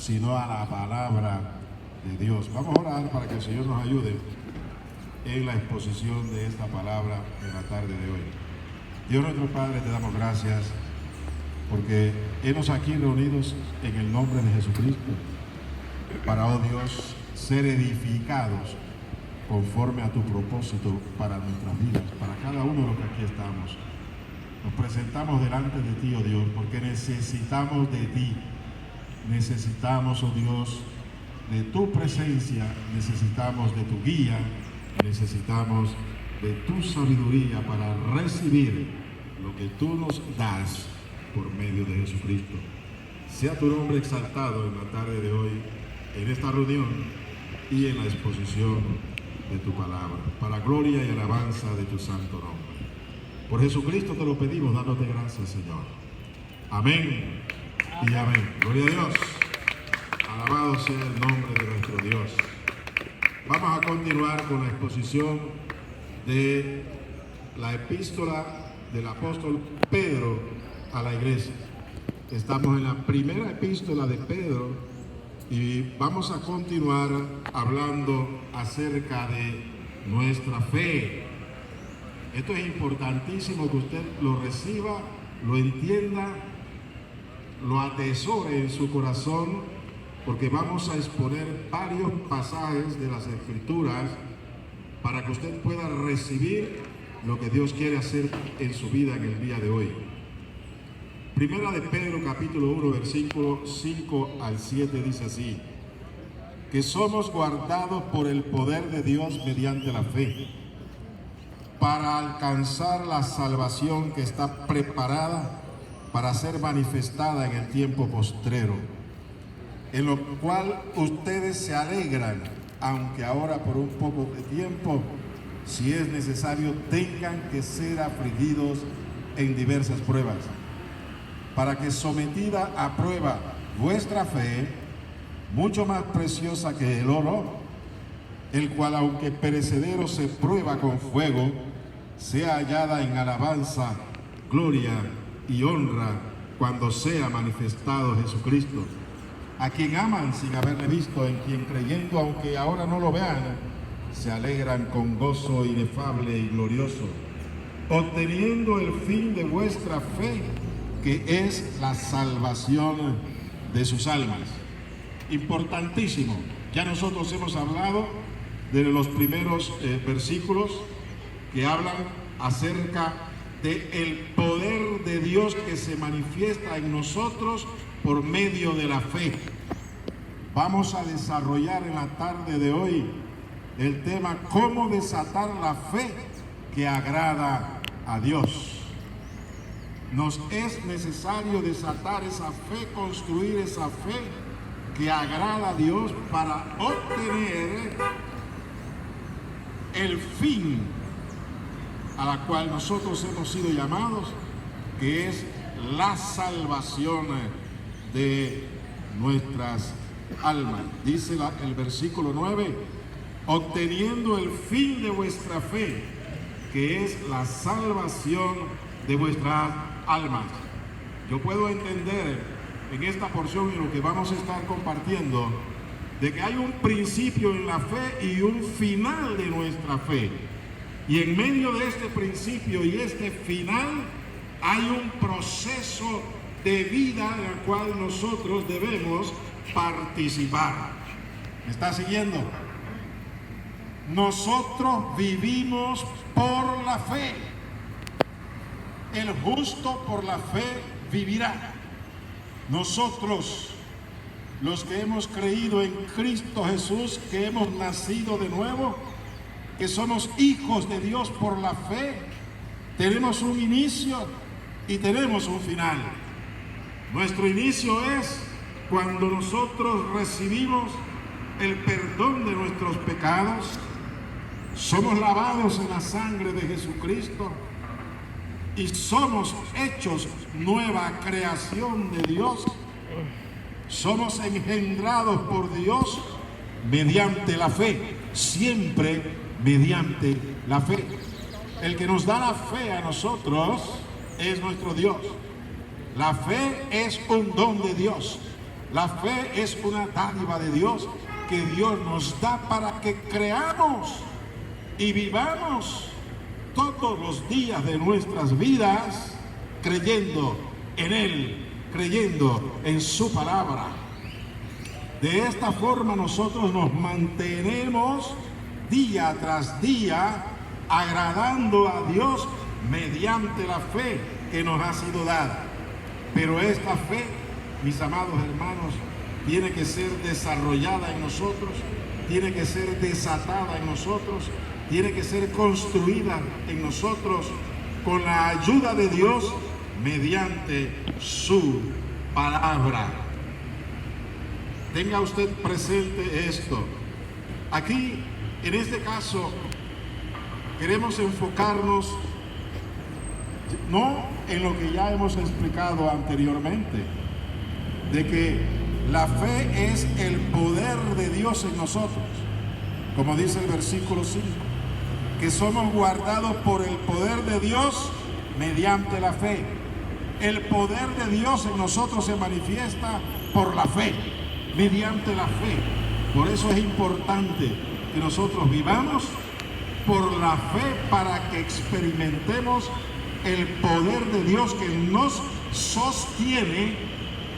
sino a la palabra de Dios. Vamos a orar para que el Señor nos ayude en la exposición de esta palabra en la tarde de hoy. Dios nuestro Padre, te damos gracias porque hemos aquí reunidos en el nombre de Jesucristo para, oh Dios, ser edificados conforme a tu propósito para nuestras vidas, para cada uno de los que aquí estamos. Nos presentamos delante de ti, oh Dios, porque necesitamos de ti. Necesitamos, oh Dios, de tu presencia, necesitamos de tu guía, necesitamos de tu sabiduría para recibir lo que tú nos das por medio de Jesucristo. Sea tu nombre exaltado en la tarde de hoy, en esta reunión y en la exposición de tu palabra, para gloria y alabanza de tu santo nombre. Por Jesucristo te lo pedimos, dándote gracias, Señor. Amén y amén. Gloria a Dios. Alabado sea el nombre de nuestro Dios. Vamos a continuar con la exposición de la epístola del apóstol Pedro a la iglesia. Estamos en la primera epístola de Pedro y vamos a continuar hablando acerca de nuestra fe. Esto es importantísimo que usted lo reciba, lo entienda, lo atesore en su corazón, porque vamos a exponer varios pasajes de las Escrituras para que usted pueda recibir lo que Dios quiere hacer en su vida en el día de hoy. Primera de Pedro, capítulo 1, versículo 5 al 7, dice así: que somos guardados por el poder de Dios mediante la fe, para alcanzar la salvación que está preparada para ser manifestada en el tiempo postrero, en lo cual ustedes se alegran, aunque ahora por un poco de tiempo, si es necesario, tengan que ser afligidos en diversas pruebas, para que sometida a prueba vuestra fe, mucho más preciosa que el oro, el cual aunque perecedero se prueba con fuego, sea hallada en alabanza, gloria y honra cuando sea manifestado Jesucristo, a quien aman sin haberle visto, en quien creyendo, aunque ahora no lo vean, se alegran con gozo inefable y glorioso, obteniendo el fin de vuestra fe, que es la salvación de sus almas. Importantísimo. Ya nosotros hemos hablado de los primeros versículos que hablan acerca del poder de Dios que se manifiesta en nosotros por medio de la fe. Vamos a desarrollar en la tarde de hoy el tema cómo desatar la fe que agrada a Dios. Nos es necesario desatar esa fe, construir esa fe que agrada a Dios para obtener el fin a la cual nosotros hemos sido llamados, que es la salvación de nuestras almas. Dice el versículo 9, obteniendo el fin de vuestra fe, que es la salvación de vuestras almas. Yo puedo entender en esta porción y lo que vamos a estar compartiendo, de que hay un principio en la fe y un final de nuestra fe. Y en medio de este principio y este final hay un proceso de vida en el cual nosotros debemos participar. ¿Me está siguiendo? Nosotros vivimos por la fe. El justo por la fe vivirá. Nosotros, los que hemos creído en Cristo Jesús, que hemos nacido de nuevo, que somos hijos de Dios por la fe, tenemos un inicio y tenemos un final. Nuestro inicio es cuando nosotros recibimos el perdón de nuestros pecados, somos lavados en la sangre de Jesucristo y somos hechos nueva creación de Dios. Somos engendrados por Dios mediante la fe, siempre mediante la fe. El que nos da la fe a nosotros es nuestro Dios. La fe es un don de Dios. La fe es una dádiva de Dios que Dios nos da para que creamos y vivamos todos los días de nuestras vidas creyendo en Él, creyendo en su palabra. De esta forma nosotros nos mantenemos día tras día agradando a Dios mediante la fe que nos ha sido dada. Pero esta fe, mis amados hermanos, tiene que ser desarrollada en nosotros, tiene que ser desatada en nosotros, tiene que ser construida en nosotros con la ayuda de Dios mediante su palabra. Tenga usted presente esto. Aquí, en este caso, queremos enfocarnos no en lo que ya hemos explicado anteriormente, de que la fe es el poder de Dios en nosotros, como dice el versículo 5, que somos guardados por el poder de Dios mediante la fe. El poder de Dios en nosotros se manifiesta por la fe, mediante la fe. Por eso es importante que nosotros vivamos por la fe para que experimentemos el poder de Dios que nos sostiene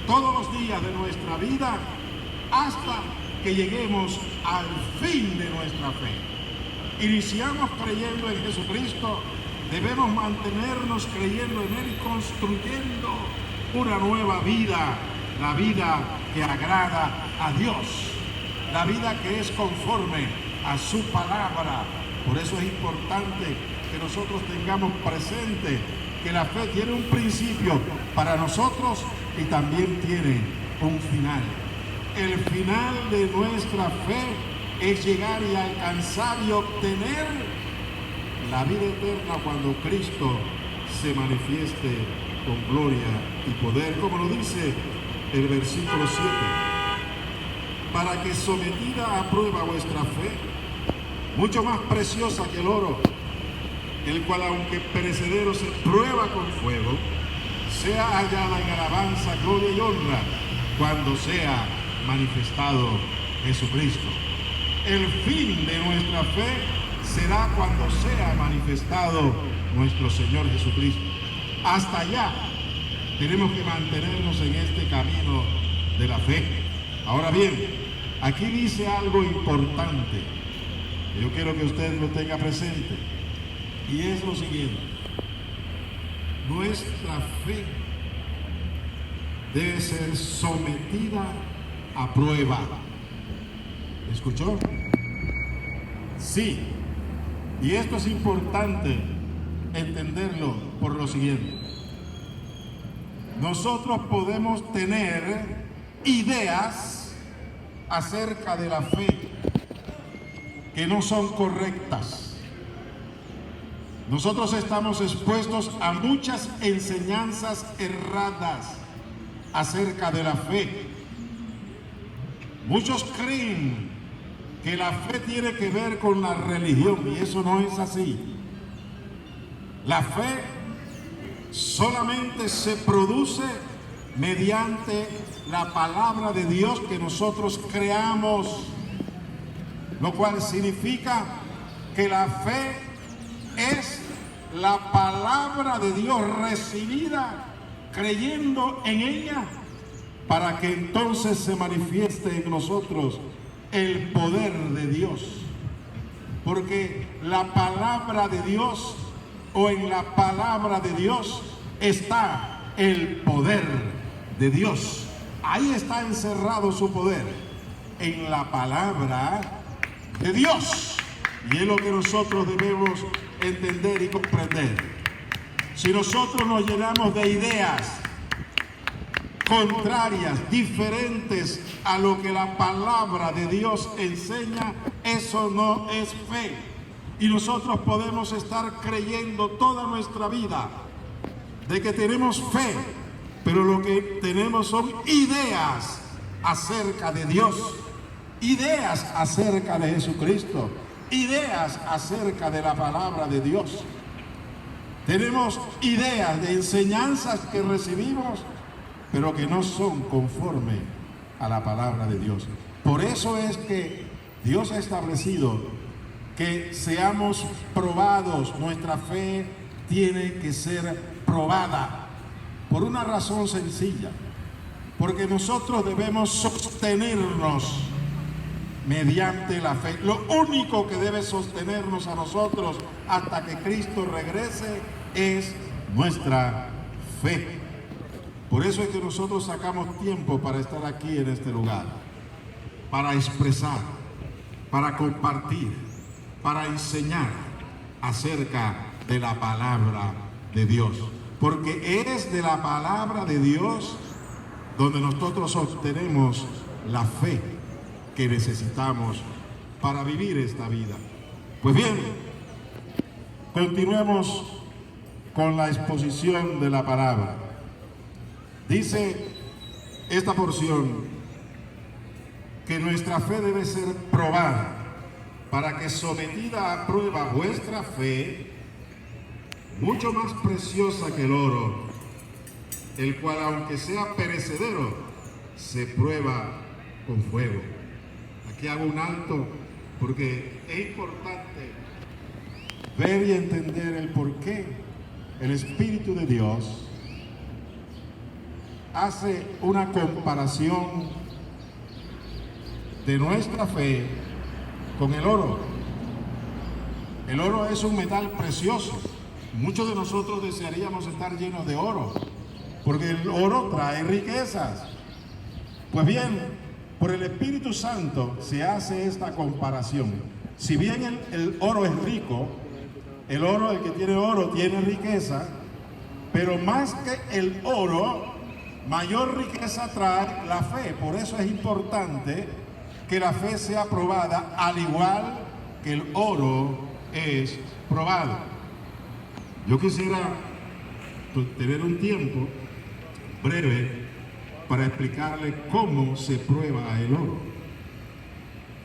todos los días de nuestra vida hasta que lleguemos al fin de nuestra fe. Iniciamos creyendo en Jesucristo, debemos mantenernos creyendo en Él y construyendo una nueva vida, la vida que agrada a Dios, la vida que es conforme a su palabra. Por eso es importante que nosotros tengamos presente que la fe tiene un principio para nosotros y también tiene un final. El final de nuestra fe es llegar y alcanzar y obtener la vida eterna cuando Cristo se manifieste con gloria y poder, como lo dice el versículo 7. Para que sometida a prueba vuestra fe, mucho más preciosa que el oro, el cual aunque perecedero se prueba con fuego, sea hallada en alabanza, gloria y honra cuando sea manifestado Jesucristo. El fin de nuestra fe será cuando sea manifestado nuestro Señor Jesucristo. Hasta allá tenemos que mantenernos en este camino de la fe. Ahora bien, aquí dice algo importante. Yo quiero que usted lo tenga presente. Y es lo siguiente. Nuestra fe debe ser sometida a prueba. ¿Escuchó? Sí. Y esto es importante entenderlo por lo siguiente. Nosotros podemos tener ideas acerca de la fe que no son correctas. Nosotros estamos expuestos a muchas enseñanzas erradas acerca de la fe. Muchos creen que la fe tiene que ver con la religión y eso no es así. La fe solamente se produce mediante la palabra de Dios que nosotros creamos, lo cual significa que la fe es la palabra de Dios recibida creyendo en ella para que entonces se manifieste en nosotros el poder de Dios. Porque la palabra de Dios o en la palabra de Dios está el poder de Dios. Ahí está encerrado su poder, en la palabra de Dios. Y es lo que nosotros debemos entender y comprender. Si nosotros nos llenamos de ideas contrarias, diferentes a lo que la palabra de Dios enseña, eso no es fe. Y nosotros podemos estar creyendo toda nuestra vida de que tenemos fe, pero lo que tenemos son ideas acerca de Dios, ideas acerca de Jesucristo, ideas acerca de la palabra de Dios. Tenemos ideas de enseñanzas que recibimos, pero que no son conforme a la palabra de Dios. Por eso es que Dios ha establecido que seamos probados. Nuestra fe tiene que ser probada por una razón sencilla, porque nosotros debemos sostenernos mediante la fe. Lo único que debe sostenernos a nosotros hasta que Cristo regrese es nuestra fe. Por eso es que nosotros sacamos tiempo para estar aquí en este lugar, para expresar, para compartir, para enseñar acerca de la palabra de Dios. Porque es de la palabra de Dios donde nosotros obtenemos la fe que necesitamos para vivir esta vida. Pues bien, continuemos con la exposición de la palabra. Dice esta porción que nuestra fe debe ser probada, para que sometida a prueba vuestra fe, mucho más preciosa que el oro, el cual aunque sea perecedero, se prueba con fuego. Aquí hago un alto porque es importante ver y entender el por qué el Espíritu de Dios hace una comparación de nuestra fe con el oro. El oro es un metal precioso. Muchos de nosotros desearíamos estar llenos de oro, porque el oro trae riquezas. Pues bien, por el Espíritu Santo se hace esta comparación. Si bien el oro es rico, el que tiene oro tiene riqueza, pero más que el oro, mayor riqueza trae la fe. Por eso es importante que la fe sea probada, al igual que el oro es probado. Yo quisiera tener un tiempo breve para explicarle cómo se prueba el oro.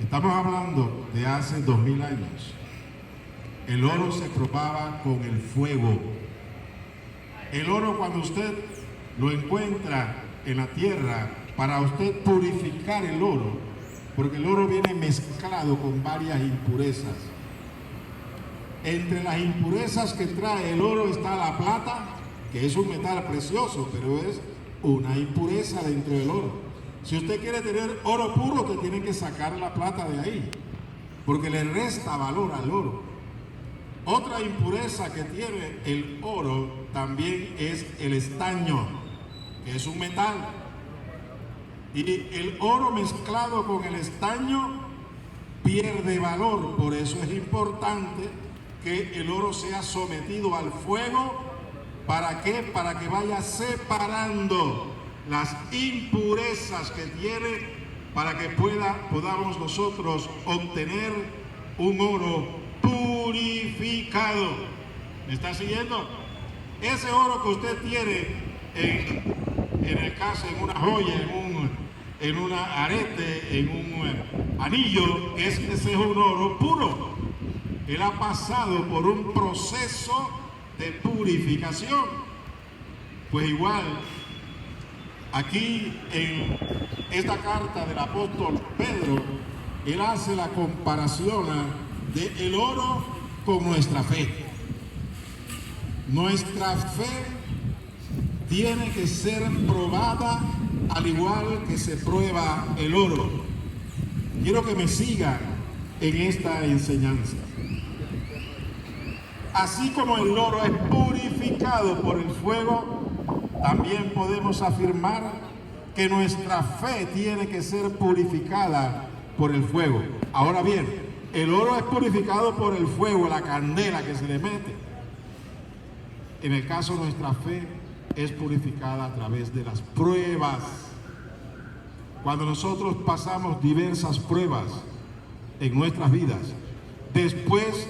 Estamos hablando de hace 2000 años. El oro se probaba con el fuego. El oro, cuando usted lo encuentra en la tierra, para usted purificar el oro, porque el oro viene mezclado con varias impurezas. Entre las impurezas que trae el oro está la plata, que es un metal precioso, pero es una impureza dentro del oro. Si usted quiere tener oro puro, usted tiene que sacar la plata de ahí, porque le resta valor al oro. Otra impureza que tiene el oro también es el estaño, que es un metal. Y el oro mezclado con el estaño pierde valor. Por eso es importante que el oro sea sometido al fuego. ¿Para qué? Para que vaya separando las impurezas que tiene, para que podamos nosotros obtener un oro purificado. ¿Me está siguiendo? Ese oro que usted tiene en el caso, en una joya, en un arete, en un anillo, ese es un oro puro. Él ha pasado por un proceso de purificación. Pues igual, aquí en esta carta del apóstol Pedro, él hace la comparación del oro con nuestra fe. Nuestra fe tiene que ser probada al igual que se prueba el oro. Quiero que me siga en esta enseñanza. Así como el oro es purificado por el fuego, también podemos afirmar que nuestra fe tiene que ser purificada por el fuego. Ahora bien, el oro es purificado por el fuego, la candela que se le mete. En el caso de nuestra fe, es purificada a través de las pruebas. Cuando nosotros pasamos diversas pruebas en nuestras vidas, después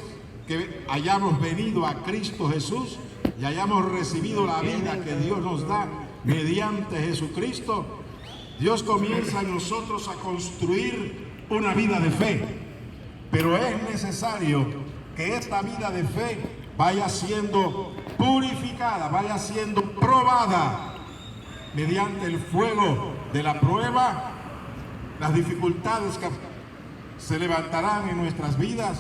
que hayamos venido a Cristo Jesús y hayamos recibido la vida que Dios nos da mediante Jesucristo, Dios comienza en nosotros a construir una vida de fe. Pero es necesario que esta vida de fe vaya siendo purificada, vaya siendo probada mediante el fuego de la prueba, las dificultades que se levantarán en nuestras vidas,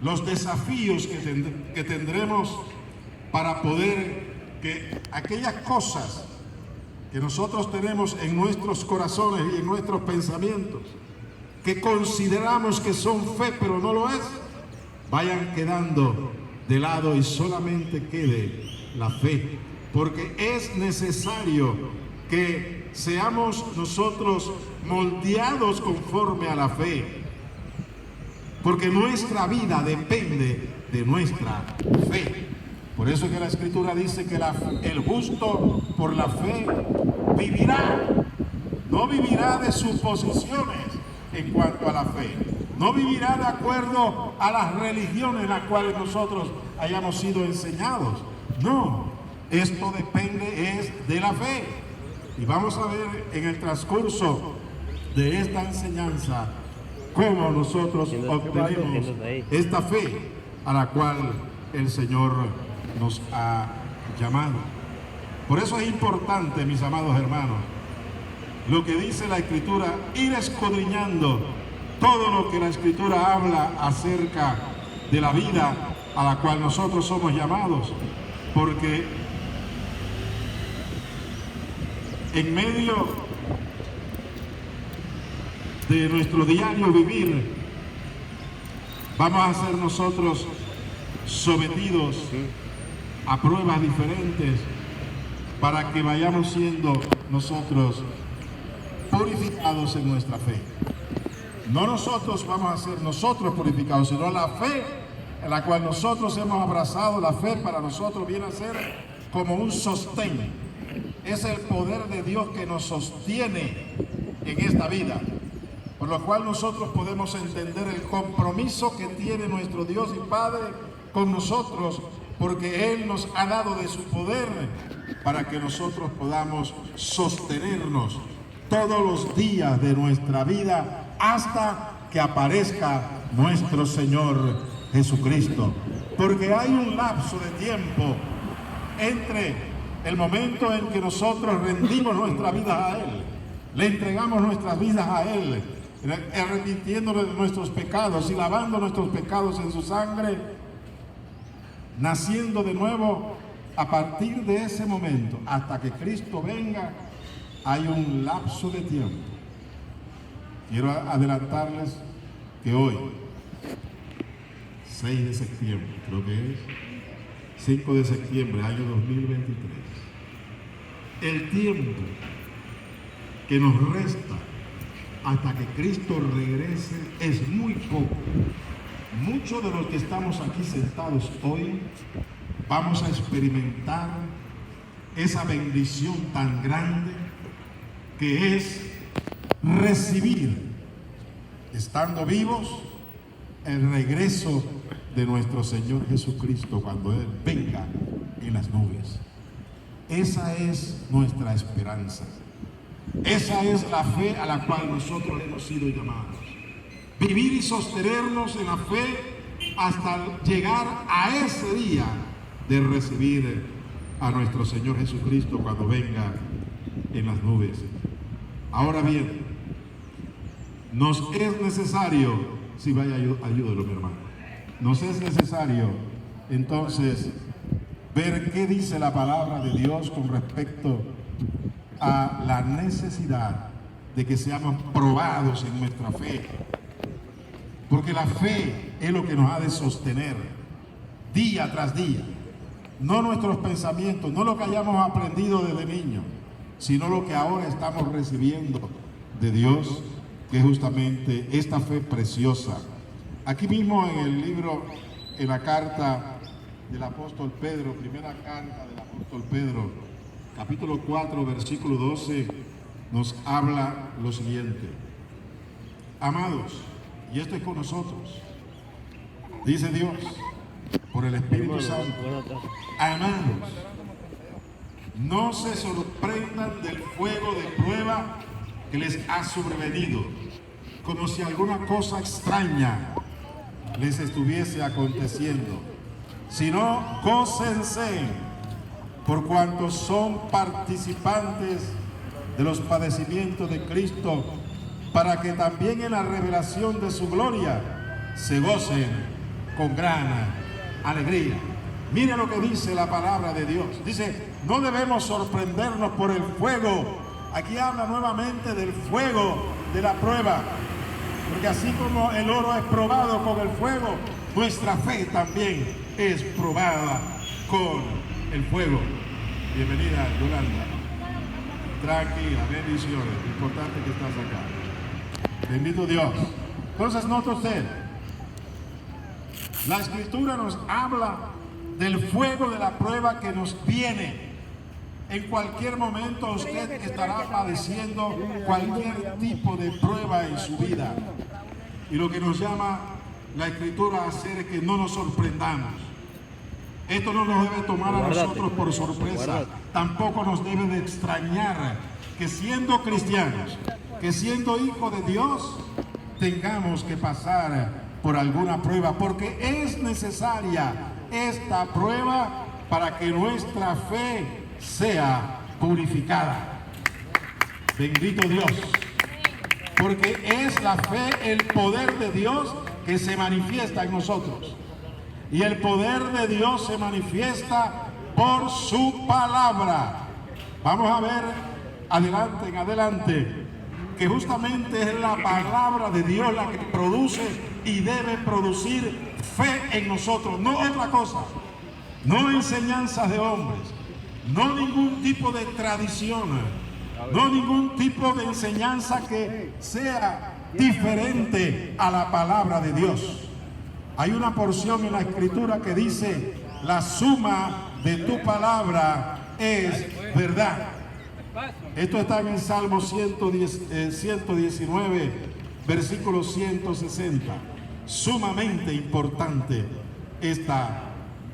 los desafíos que tendremos para poder que aquellas cosas que nosotros tenemos en nuestros corazones y en nuestros pensamientos, que consideramos que son fe pero no lo es, vayan quedando de lado y solamente quede la fe, porque es necesario que seamos nosotros moldeados conforme a la fe, porque nuestra vida depende de nuestra fe. Por eso que la Escritura dice que el justo por la fe vivirá, no vivirá de suposiciones en cuanto a la fe, no vivirá de acuerdo a las religiones en las cuales nosotros hayamos sido enseñados. No, esto depende es de la fe. Y vamos a ver en el transcurso de esta enseñanza cómo nosotros obtenemos esta fe a la cual el Señor nos ha llamado. Por eso es importante, mis amados hermanos, lo que dice la Escritura, ir escudriñando todo lo que la Escritura habla acerca de la vida a la cual nosotros somos llamados, porque en medio de nuestro diario vivir vamos a ser nosotros sometidos a pruebas diferentes para que vayamos siendo nosotros purificados en nuestra fe. No nosotros vamos a ser nosotros purificados, sino la fe en la cual nosotros hemos abrazado. La fe para nosotros viene a ser como un sostén. Es el poder de Dios que nos sostiene en esta vida, por lo cual nosotros podemos entender el compromiso que tiene nuestro Dios y Padre con nosotros, porque Él nos ha dado de su poder para que nosotros podamos sostenernos todos los días de nuestra vida hasta que aparezca nuestro Señor Jesucristo. Porque hay un lapso de tiempo entre el momento en que nosotros rendimos nuestra vida a Él, le entregamos nuestras vidas a Él, arrepintiéndole de nuestros pecados y lavando nuestros pecados en su sangre, naciendo de nuevo. A partir de ese momento hasta que Cristo venga hay un lapso de tiempo. Quiero adelantarles que hoy, 6 de septiembre, creo que es 5 de septiembre, año 2023, el tiempo que nos resta hasta que Cristo regrese es muy poco. Muchos de los que estamos aquí sentados hoy vamos a experimentar esa bendición tan grande que es recibir, estando vivos, el regreso de nuestro Señor Jesucristo cuando Él venga en las nubes. Esa es nuestra esperanza. Esa es la fe a la cual nosotros hemos sido llamados. Vivir y sostenernos en la fe hasta llegar a ese día de recibir a nuestro Señor Jesucristo cuando venga en las nubes. Ahora bien, nos es necesario, si vaya, ayúdelo mi hermano, nos es necesario entonces ver qué dice la palabra de Dios con respecto a la necesidad de que seamos probados en nuestra fe, porque la fe es lo que nos ha de sostener día tras día. No nuestros pensamientos, no lo que hayamos aprendido desde niños, sino lo que ahora estamos recibiendo de Dios, que es justamente esta fe preciosa. Aquí mismo en el libro, en la carta del apóstol Pedro, primera carta del apóstol Pedro, capítulo 4, versículo 12, nos habla lo siguiente. Amados, y esto es con nosotros, dice Dios, por el Espíritu Santo, amados, no se sorprendan del fuego de prueba que les ha sobrevenido, como si alguna cosa extraña les estuviese aconteciendo, sino gócense por cuanto son participantes de los padecimientos de Cristo, para que también en la revelación de su gloria se gocen con gran alegría. Mire lo que dice la palabra de Dios. Dice, no debemos sorprendernos por el fuego. Aquí habla nuevamente del fuego de la prueba. Porque así como el oro es probado con el fuego, nuestra fe también es probada con el fuego. Bienvenida, Yolanda. Tranquila, bendiciones. Lo importante que estás acá. Bendito Dios. Entonces, nota usted, la Escritura nos habla del fuego de la prueba que nos viene. En cualquier momento usted estará padeciendo cualquier tipo de prueba en su vida. Y lo que nos llama la Escritura a hacer es que no nos sorprendamos. Esto no nos debe tomar a nosotros por sorpresa. Tampoco nos debe de extrañar que siendo cristianos, que siendo hijos de Dios, tengamos que pasar por alguna prueba, porque es necesaria esta prueba para que nuestra fe sea purificada. Bendito Dios, porque es la fe, el poder de Dios que se manifiesta en nosotros. Y el poder de Dios se manifiesta por su palabra. Vamos a ver adelante en adelante que justamente es la palabra de Dios la que produce y debe producir fe en nosotros, no otra cosa, no enseñanzas de hombres, no ningún tipo de tradición, no ningún tipo de enseñanza que sea diferente a la palabra de Dios. Hay una porción en la Escritura que dice, la suma de tu palabra es verdad. Esto está en el Salmo 119, versículo 160. Sumamente importante esta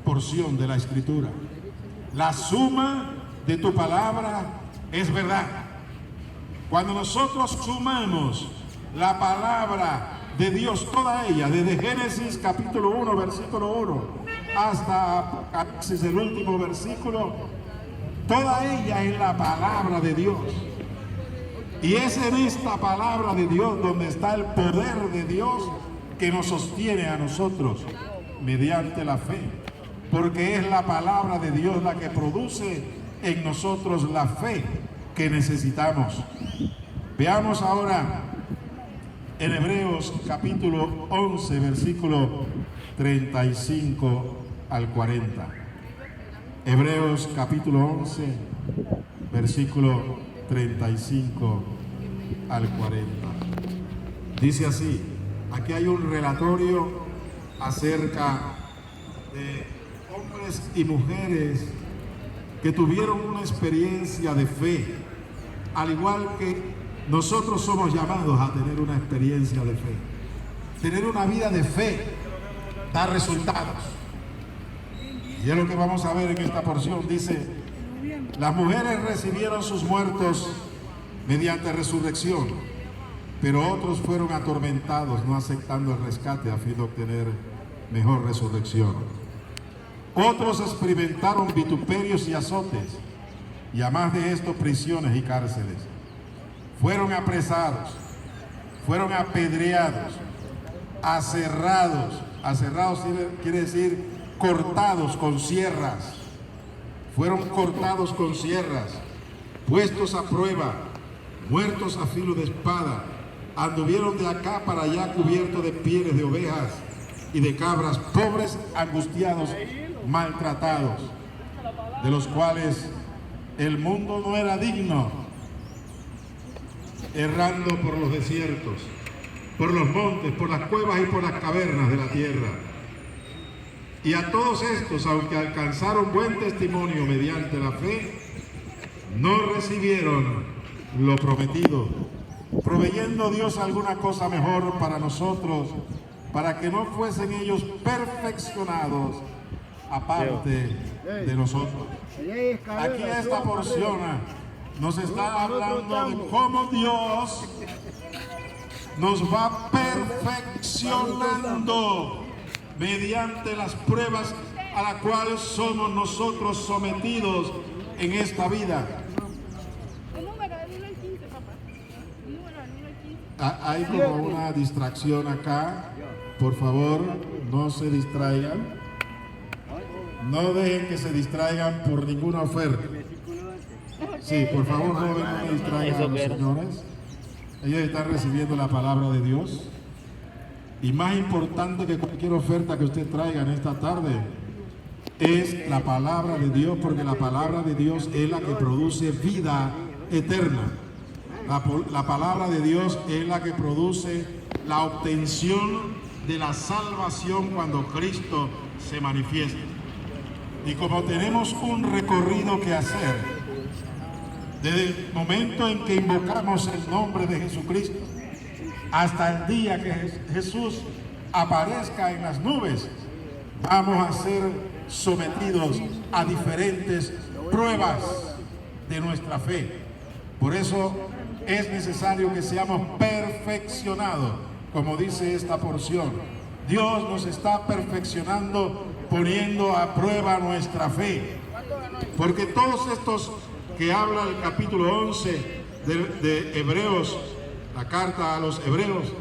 porción de la Escritura. La suma de tu palabra es verdad. Cuando nosotros sumamos la palabra de Dios, toda ella, desde Génesis capítulo 1, versículo 1, hasta Apocalipsis, el último versículo, toda ella es la palabra de Dios. Y es en esta palabra de Dios donde está el poder de Dios que nos sostiene a nosotros mediante la fe. Porque es la palabra de Dios la que produce en nosotros la fe que necesitamos. Veamos ahora en Hebreos capítulo 11, versículo 35 al 40. Hebreos capítulo 11, versículo 35 al 40. Dice así, aquí hay un relatorio acerca de hombres y mujeres que tuvieron una experiencia de fe, al igual que nosotros somos llamados a tener una experiencia de fe. Tener una vida de fe da resultados. Y es lo que vamos a ver en esta porción. Dice, las mujeres recibieron sus muertos mediante resurrección, pero otros fueron atormentados, no aceptando el rescate a fin de obtener mejor resurrección. Otros experimentaron vituperios y azotes, y además de esto, prisiones y cárceles. Fueron apresados, fueron apedreados, aserrados. Aserrados quiere decir cortados con sierras. Fueron cortados con sierras, puestos a prueba, muertos a filo de espada. Anduvieron de acá para allá cubiertos de pieles de ovejas y de cabras, pobres, angustiados, maltratados, de los cuales el mundo no era digno, errando por los desiertos, por los montes, por las cuevas y por las cavernas de la tierra. Y a todos estos, aunque alcanzaron buen testimonio mediante la fe, no recibieron lo prometido, proveyendo Dios alguna cosa mejor para nosotros, para que no fuesen ellos perfeccionados aparte de nosotros. Aquí esta porción nos está hablando de cómo Dios nos va perfeccionando mediante las pruebas a las cuales somos nosotros sometidos en esta vida. El número del 1 al 15, papá. El número del 1 al 15. Hay como una distracción acá. Por favor, no se distraigan. No dejen que se distraigan por ninguna oferta. Sí, por favor, jóvenes, no distraigan a los señores. Ellos están recibiendo la palabra de Dios. Y más importante que cualquier oferta que usted traiga en esta tarde es la palabra de Dios, porque la palabra de Dios es la que produce vida eterna. La palabra de Dios es la que produce la obtención de la salvación cuando Cristo se manifiesta. Y como tenemos un recorrido que hacer, desde el momento en que invocamos el nombre de Jesucristo hasta el día que Jesús aparezca en las nubes, vamos a ser sometidos a diferentes pruebas de nuestra fe. Por eso es necesario que seamos perfeccionados, como dice esta porción. Dios nos está perfeccionando, poniendo a prueba nuestra fe. Porque todos estos que habla el capítulo 11 de Hebreos, la carta a los Hebreos,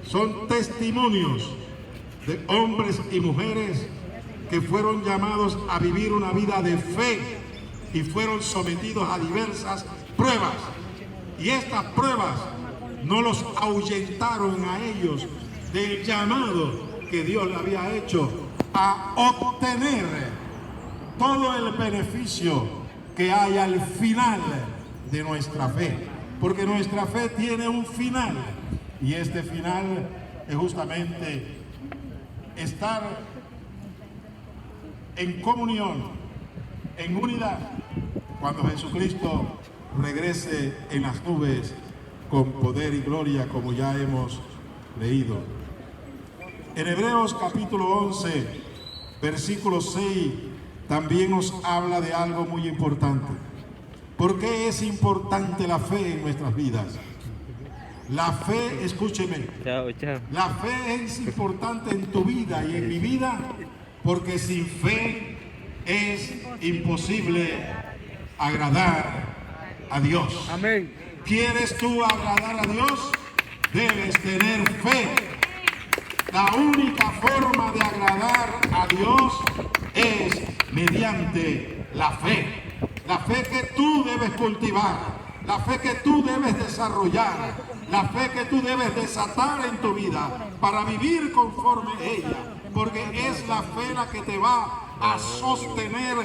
son testimonios de hombres y mujeres que fueron llamados a vivir una vida de fe y fueron sometidos a diversas pruebas. Y estas pruebas no los ahuyentaron a ellos del llamado que Dios le había hecho a obtener todo el beneficio que hay al final de nuestra fe. Porque nuestra fe tiene un final, y este final es justamente estar en comunión, en unidad, cuando Jesucristo regrese en las nubes con poder y gloria, como ya hemos leído. En Hebreos capítulo 11, versículo 6, también nos habla de algo muy importante. ¿Por qué es importante la fe en nuestras vidas? La fe, escúcheme, la fe es importante en tu vida y en mi vida, porque sin fe es imposible agradar a Dios. Amén. ¿Quieres tú agradar a Dios? Debes tener fe. La única forma de agradar a Dios es mediante la fe. La fe que tú debes cultivar, la fe que tú debes desarrollar, la fe que tú debes desatar en tu vida para vivir conforme a ella, porque es la fe la que te va a sostener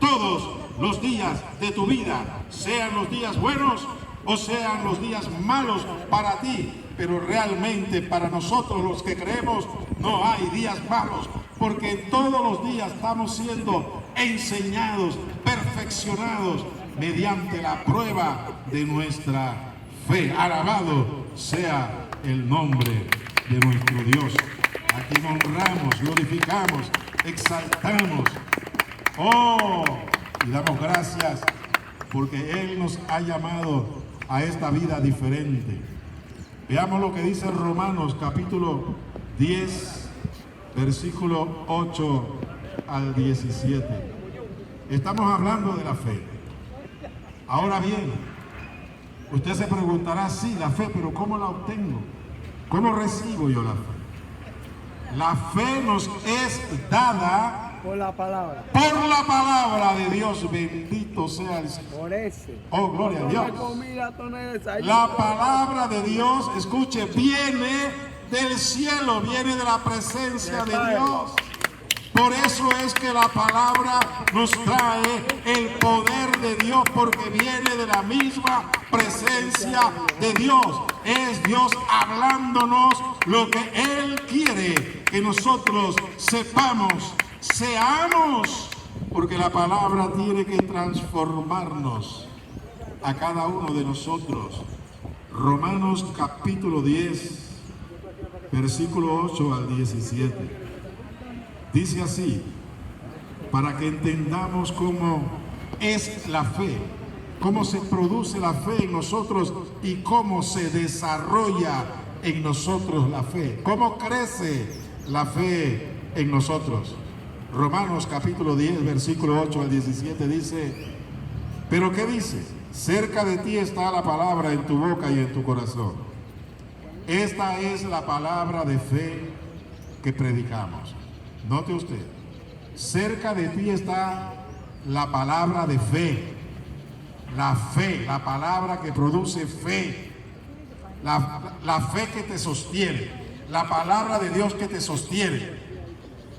todos los días de tu vida, sean los días buenos o sean los días malos para ti. Pero realmente para nosotros los que creemos no hay días malos, porque todos los días estamos siendo enseñados, perfeccionados mediante la prueba de nuestra fe. Alabado sea el nombre de nuestro Dios, a quien honramos, glorificamos, exaltamos. Oh, y damos gracias porque Él nos ha llamado a esta vida diferente. Veamos lo que dice Romanos capítulo 10, versículo 8 al 17. Estamos hablando de la fe. Ahora bien, usted se preguntará, sí, la fe, pero ¿cómo la obtengo? ¿Cómo recibo yo la fe? La fe nos es dada por la palabra. Por la palabra de Dios. Bendito sea el Señor. Por ese. Oh, gloria a Dios. Comida, la palabra de Dios, escuche, viene del cielo, viene de la presencia de Dios. Por eso es que la palabra nos trae el poder de Dios, porque viene de la misma presencia de Dios. Es Dios hablándonos lo que Él quiere que nosotros sepamos, seamos, porque la palabra tiene que transformarnos a cada uno de nosotros. Romanos capítulo 10, versículo 8 al 17. Dice así, para que entendamos cómo es la fe, cómo se produce la fe en nosotros y cómo se desarrolla en nosotros la fe, cómo crece la fe en nosotros. Romanos capítulo 10, versículo 8 al 17 dice, ¿pero qué dice? Cerca de ti está la palabra en tu boca y en tu corazón. Esta es la palabra de fe que predicamos. Note usted, cerca de ti está la palabra de fe. La fe, la palabra que produce fe. La fe que te sostiene. La palabra de Dios que te sostiene.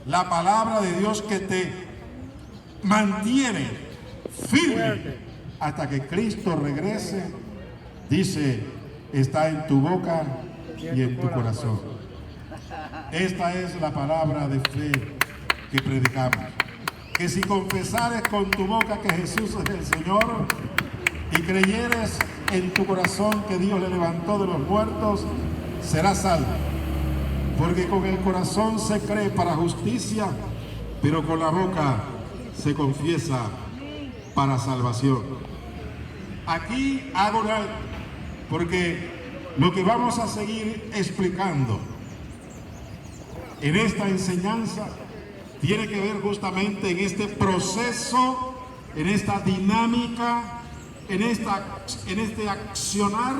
La palabra de Dios que te mantiene firme hasta que Cristo regrese. Dice, está en tu boca y en tu corazón. Esta es la palabra de fe que predicamos. Que si confesares con tu boca que Jesús es el Señor y creyeres en tu corazón que Dios le levantó de los muertos, serás salvo. Porque con el corazón se cree para justicia, pero con la boca se confiesa para salvación. Aquí hago una, porque lo que vamos a seguir explicando en esta enseñanza tiene que ver justamente en este proceso, en esta dinámica, en este accionar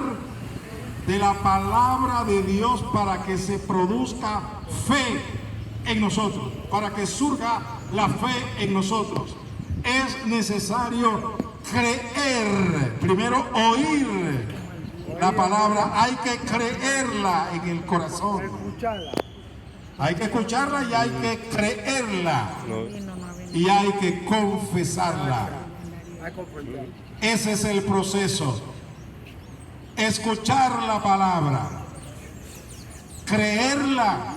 de la palabra de Dios para que se produzca fe en nosotros, para que surja la fe en nosotros. Es necesario creer, primero oír la palabra, hay que creerla en el corazón. Hay que escucharla y hay que creerla y hay que confesarla. Ese es el proceso. Escuchar la palabra, creerla,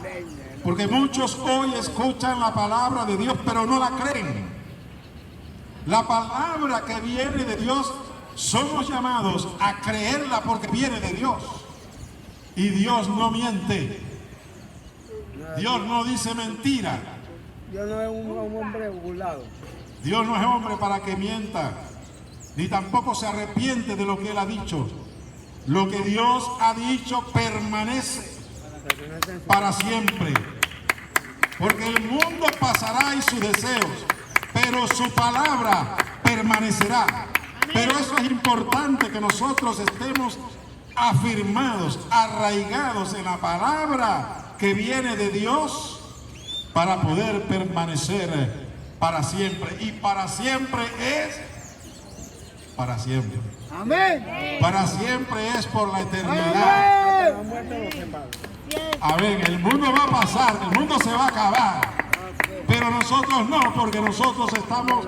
porque muchos hoy escuchan la palabra de Dios pero no la creen. La palabra que viene de Dios, somos llamados a creerla porque viene de Dios. Y Dios no miente. Dios no dice mentira. Dios no es un hombre burlado. Dios no es hombre para que mienta, ni tampoco se arrepiente de lo que Él ha dicho. Lo que Dios ha dicho permanece para siempre. Porque el mundo pasará y sus deseos, pero su palabra permanecerá. Pero eso es importante, que nosotros estemos afirmados, arraigados en la palabra que viene de Dios para poder permanecer para siempre. Y para siempre es para siempre. Amén. Para siempre es por la eternidad. Amén. El mundo va a pasar, el mundo se va a acabar. Pero nosotros no, porque nosotros estamos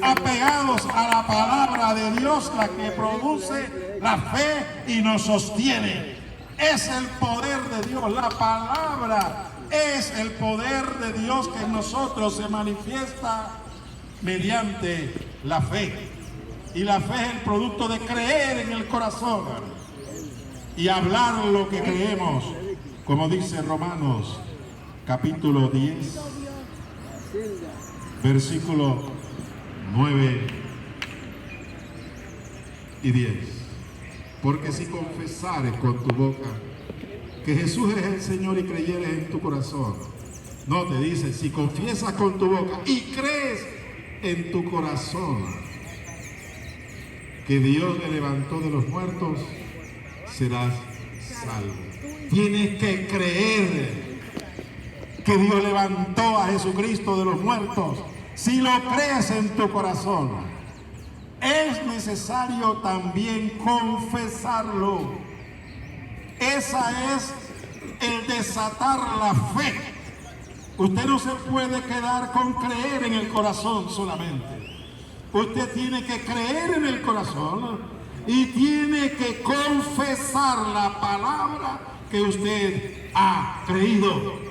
apegados a la palabra de Dios, la que produce la fe y nos sostiene. Es el poder de Dios, la palabra es el poder de Dios que en nosotros se manifiesta mediante la fe. Y la fe es el producto de creer en el corazón y hablar lo que creemos, como dice Romanos capítulo 10, versículo 9 y 10. Porque si confesares con tu boca que Jesús es el Señor y creyeres en tu corazón, no te dice, si confiesas con tu boca y crees en tu corazón que Dios le levantó de los muertos, serás salvo. Tienes que creer que Dios levantó a Jesucristo de los muertos. Si lo crees en tu corazón, es necesario también confesarlo. Esa es el desatar la fe. Usted no se puede quedar con creer en el corazón solamente. Usted tiene que creer en el corazón y tiene que confesar la palabra que usted ha creído.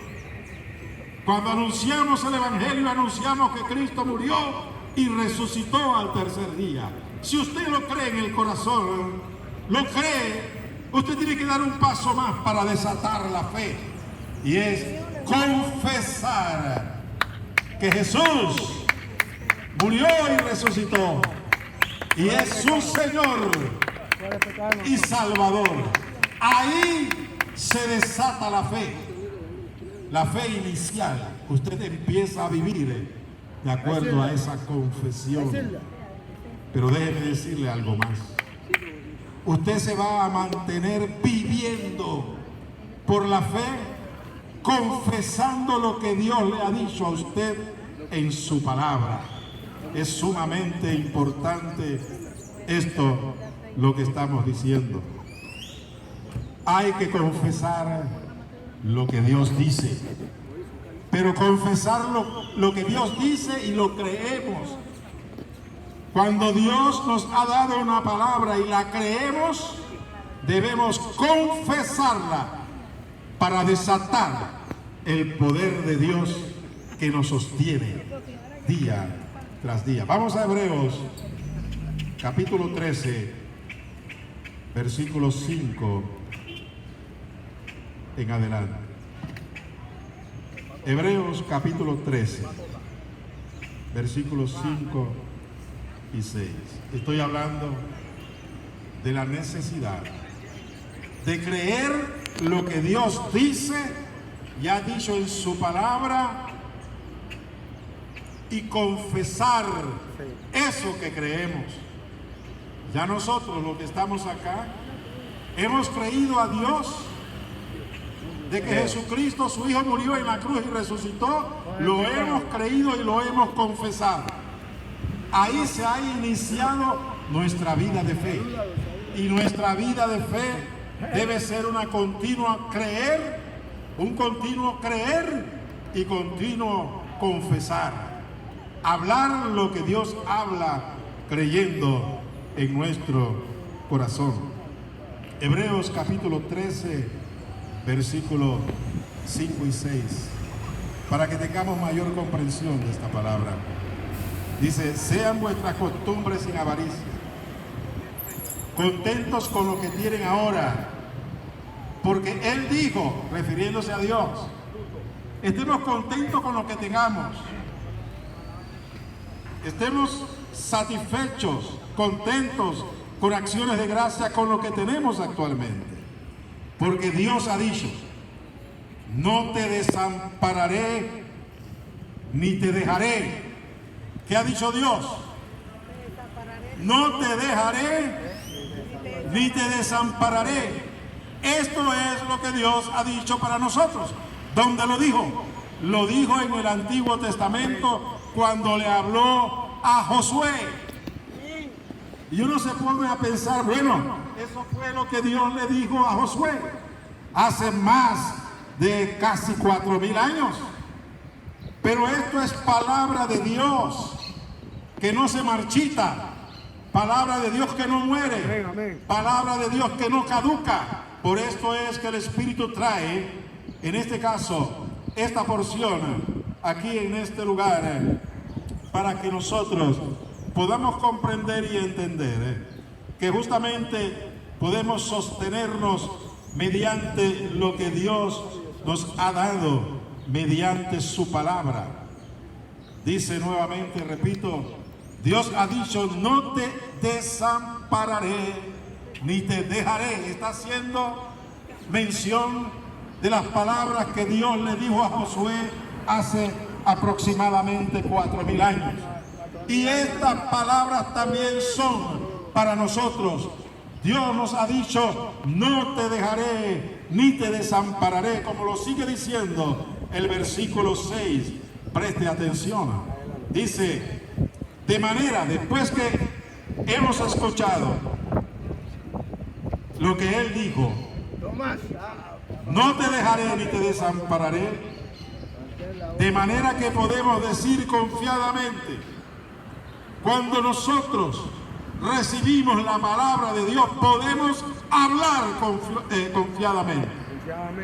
Cuando anunciamos el Evangelio, anunciamos que Cristo murió y resucitó al tercer día. Si usted lo cree en el corazón, lo cree, usted tiene que dar un paso más para desatar la fe. Y es confesar que Jesús murió y resucitó. Y es su Señor y Salvador. Ahí se desata la fe. La fe inicial. Usted empieza a vivir de acuerdo a esa confesión. Pero déjeme decirle algo más. Usted se va a mantener viviendo por la fe, confesando lo que Dios le ha dicho a usted en su palabra. Es sumamente importante esto, lo que estamos diciendo. Hay que confesar lo que Dios dice, pero confesar lo que Dios dice y lo creemos. Cuando Dios nos ha dado una palabra y la creemos, debemos confesarla para desatar el poder de Dios que nos sostiene día tras día. Vamos a Hebreos capítulo 13, versículo 5 en adelante. Hebreos capítulo 13, versículos 5 y 6. Estoy hablando de la necesidad de creer lo que Dios dice y ha dicho en su palabra y confesar eso que creemos. Ya nosotros, los que estamos acá, hemos creído a Dios de que Jesucristo, su Hijo, murió en la cruz y resucitó. Lo hemos creído y lo hemos confesado. Ahí se ha iniciado nuestra vida de fe. Y nuestra vida de fe debe ser una continua creer, un continuo creer y continuo confesar. Hablar lo que Dios habla, creyendo en nuestro corazón. Hebreos capítulo 13, versículos 5 y 6, para que tengamos mayor comprensión de esta palabra. Dice: sean vuestras costumbres sin avaricia, contentos con lo que tienen ahora, porque Él dijo, refiriéndose a Dios, estemos contentos con lo que tengamos, estemos satisfechos, contentos, con acciones de gracia con lo que tenemos actualmente. Porque Dios ha dicho: no te desampararé ni te dejaré. ¿Qué ha dicho Dios? No te dejaré ni te desampararé. Esto es lo que Dios ha dicho para nosotros. ¿Dónde lo dijo? Lo dijo en el Antiguo Testamento cuando le habló a Josué. Y uno se pone a pensar, bueno, eso fue lo que Dios le dijo a Josué hace más de casi 4,000 años. Pero esto es palabra de Dios que no se marchita, palabra de Dios que no muere, palabra de Dios que no caduca. Por esto es que el Espíritu trae, en este caso, esta porción aquí en este lugar, para que nosotros podamos comprender y entender que justamente podemos sostenernos mediante lo que Dios nos ha dado, mediante su palabra. Dice nuevamente, repito, Dios ha dicho: no te desampararé ni te dejaré. Está haciendo mención de las palabras que Dios le dijo a Josué hace aproximadamente 4,000 años. Y estas palabras también son para nosotros. Dios nos ha dicho: no te dejaré ni te desampararé, como lo sigue diciendo el versículo 6. Preste atención. Dice: de manera, después que hemos escuchado lo que Él dijo, no te dejaré ni te desampararé, de manera que podemos decir confiadamente, cuando nosotros recibimos la palabra de Dios, podemos hablar confiadamente.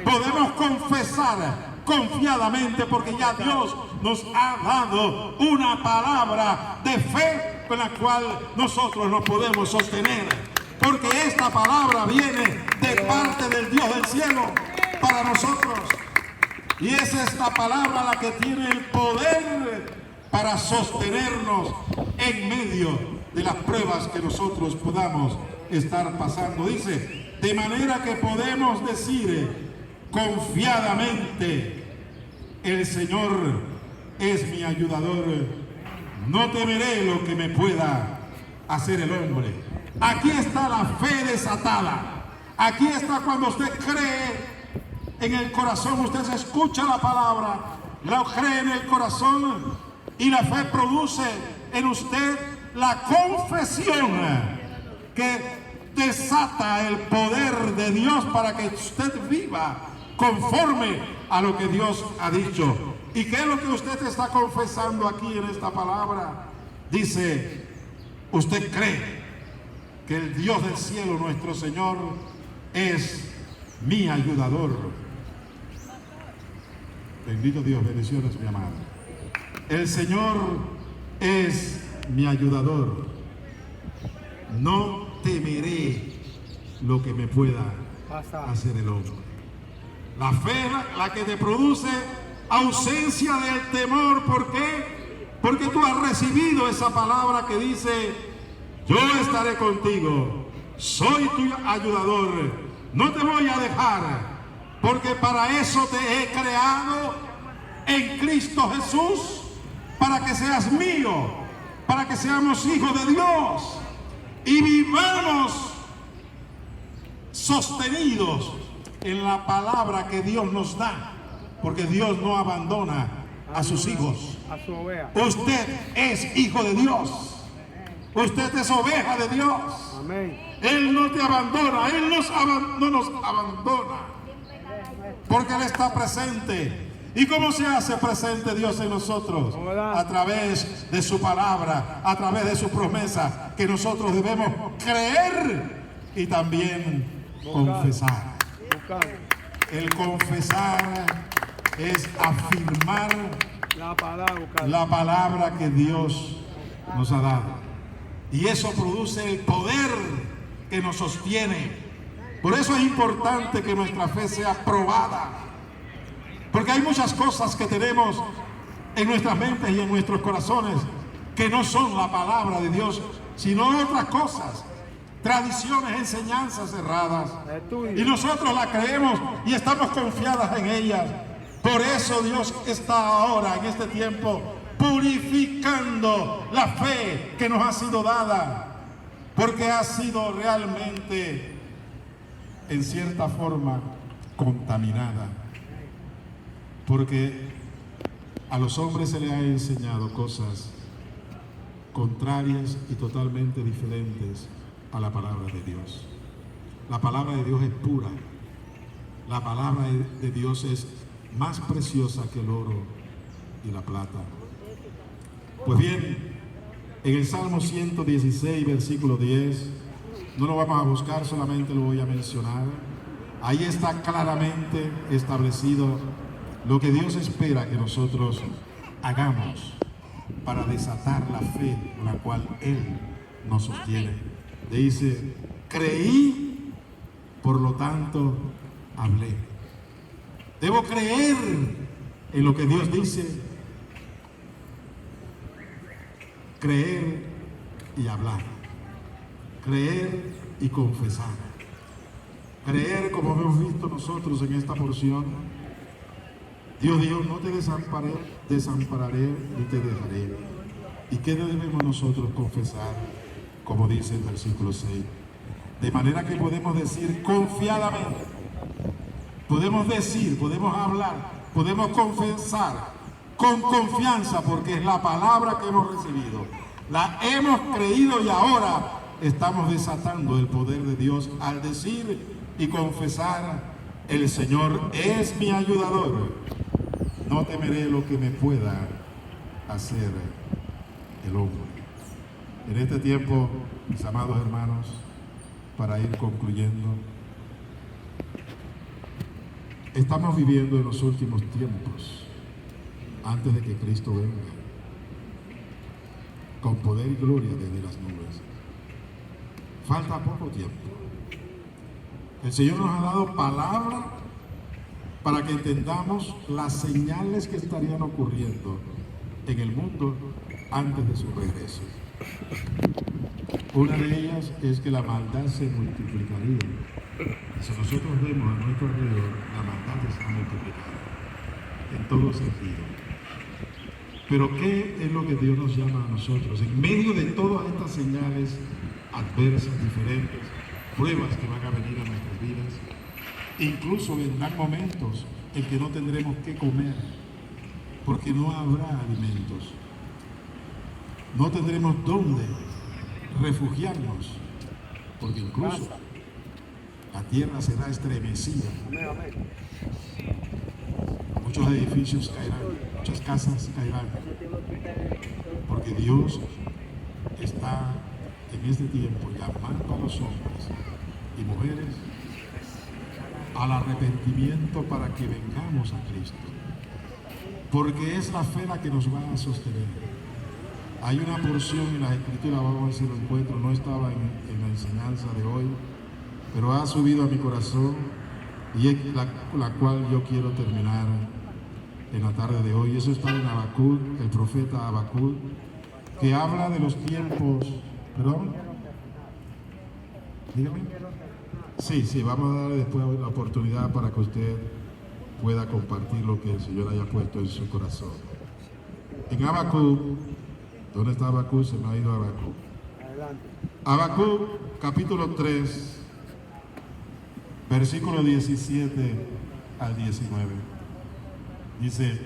Podemos confesar confiadamente, porque ya Dios nos ha dado una palabra de fe con la cual nosotros nos podemos sostener. Porque esta palabra viene de parte del Dios del cielo para nosotros. Y es esta palabra la que tiene el poder para sostenernos en medio de las pruebas que nosotros podamos estar pasando. Dice: de manera que podemos decir confiadamente, el Señor es mi ayudador, no temeré lo que me pueda hacer el hombre. Aquí está la fe desatada. Aquí está cuando usted cree en el corazón, usted escucha la palabra, la cree en el corazón y la fe produce en usted la confesión que desata el poder de Dios para que usted viva conforme a lo que Dios ha dicho. ¿Y qué es lo que usted está confesando aquí en esta palabra? Dice, usted cree que el Dios del cielo, nuestro Señor, es mi ayudador. Bendito Dios, bendiciones, mi amado. El Señor es mi ayudador. No temeré lo que me pueda hacer el hombre. La fe, la que te produce ausencia del temor. ¿Por qué? Porque tú has recibido esa palabra que dice, yo estaré contigo, soy tu ayudador, no te voy a dejar, porque para eso te he creado en Cristo Jesús, para que seas mío, para que seamos hijos de Dios y vivamos sostenidos en la palabra que Dios nos da, porque Dios no abandona a sus hijos. A su oveja. Usted es hijo de Dios. Usted es oveja de Dios. Amén. Él no te abandona, Él no nos abandona, porque Él está presente. ¿Y cómo se hace presente Dios en nosotros? A través de su palabra, a través de su promesa, que nosotros debemos creer y también confesar. El confesar es afirmar la palabra que Dios nos ha dado. Y eso produce el poder que nos sostiene. Por eso es importante que nuestra fe sea probada. Porque hay muchas cosas que tenemos en nuestras mentes y en nuestros corazones que no son la palabra de Dios, sino otras cosas, tradiciones, enseñanzas erradas. Y nosotros las creemos y estamos confiadas en ellas. Por eso Dios está ahora, en este tiempo, purificando la fe que nos ha sido dada, porque ha sido realmente, en cierta forma, contaminada. Porque a los hombres se les ha enseñado cosas contrarias y totalmente diferentes a la palabra de Dios. La palabra de Dios es pura. La palabra de Dios es más preciosa que el oro y la plata. Pues bien, en el Salmo 116, versículo 10, no lo vamos a buscar, solamente lo voy a mencionar. Ahí está claramente establecido lo que Dios espera que nosotros hagamos para desatar la fe con la cual Él nos sostiene. Dice, creí, por lo tanto, hablé. Debo creer en lo que Dios dice, creer y hablar, creer y confesar, creer como hemos visto nosotros en esta porción. Dios dijo, no te desampararé ni te dejaré. ¿Y qué debemos nosotros confesar? Como dice el versículo 6. De manera que podemos decir confiadamente, podemos decir, podemos hablar, podemos confesar con confianza, porque es la palabra que hemos recibido. La hemos creído y ahora estamos desatando el poder de Dios al decir y confesar, el Señor es mi ayudador. No temeré lo que me pueda hacer el hombre. En este tiempo, mis amados hermanos, para ir concluyendo, estamos viviendo en los últimos tiempos, antes de que Cristo venga, con poder y gloria desde las nubes. Falta poco tiempo. El Señor nos ha dado palabra para que entendamos las señales que estarían ocurriendo en el mundo antes de su regreso. Una de ellas es que la maldad se multiplicaría. Si nosotros vemos a nuestro alrededor, la maldad está multiplicada en todo sentido. Pero ¿qué es lo que Dios nos llama a nosotros? En medio de todas estas señales adversas, diferentes, pruebas que van a venir a nuestras vidas, Incluso vendrán momentos en que no tendremos que comer, porque no habrá alimentos. No tendremos dónde refugiarnos, porque incluso la tierra será estremecida. Muchos edificios caerán, muchas casas caerán, porque Dios está en este tiempo llamando a los hombres y mujeres al arrepentimiento para que vengamos a Cristo, porque es la fe la que nos va a sostener. Hay una porción en las Escrituras, vamos a ver si lo encuentro, no estaba en la enseñanza de hoy, pero ha subido a mi corazón y es la cual yo quiero terminar en la tarde de hoy. Eso está en Habacuc, el profeta Habacuc, que habla de los tiempos. ¿Perdón? Dígame. Sí, vamos a darle después la oportunidad para que usted pueda compartir lo que el Señor haya puesto en su corazón. En Habacuc, ¿dónde está Habacuc? Se me ha ido Habacuc. Habacuc, capítulo 3, versículo 17 al 19. Dice: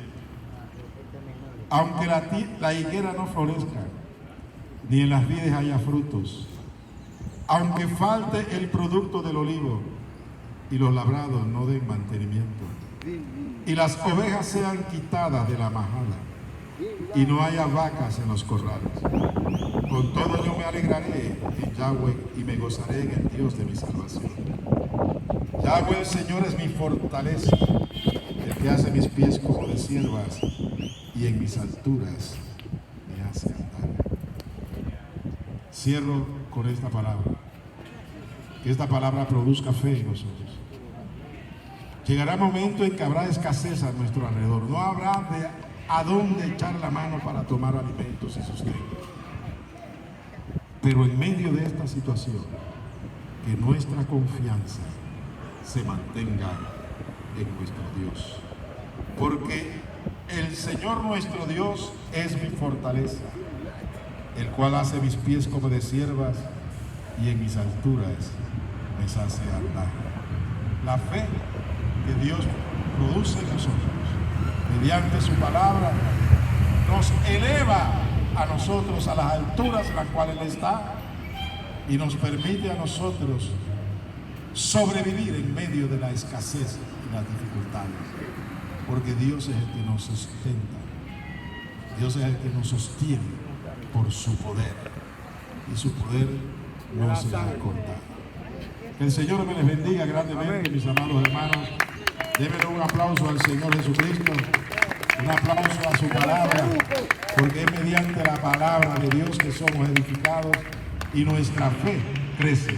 aunque la higuera no florezca, ni en las vides haya frutos, aunque falte el producto del olivo y los labrados no den mantenimiento, y las ovejas sean quitadas de la majada y no haya vacas en los corrales, con todo yo me alegraré en Yahweh y me gozaré en el Dios de mi salvación. Yahweh el Señor es mi fortaleza, el que hace mis pies como de siervas y en mis alturas me hace andar. Cierro con esta palabra. Que esta palabra produzca fe en nosotros. Llegará un momento en que habrá escasez a nuestro alrededor. No habrá a dónde echar la mano para tomar alimentos y sustento. Pero en medio de esta situación, que nuestra confianza se mantenga en nuestro Dios. Porque el Señor nuestro Dios es mi fortaleza, el cual hace mis pies como de siervas y en mis alturas me hace andar. La fe que Dios produce en nosotros, mediante su palabra, nos eleva a nosotros a las alturas en las cuales Él está y nos permite a nosotros sobrevivir en medio de la escasez y las dificultades, porque Dios es el que nos sustenta, Dios es el que nos sostiene por su poder, y su poder no se va a cortar. Que el Señor me les bendiga grandemente, mis amados hermanos. Denle un aplauso al Señor Jesucristo, un aplauso a su palabra, porque es mediante la palabra de Dios que somos edificados y nuestra fe crece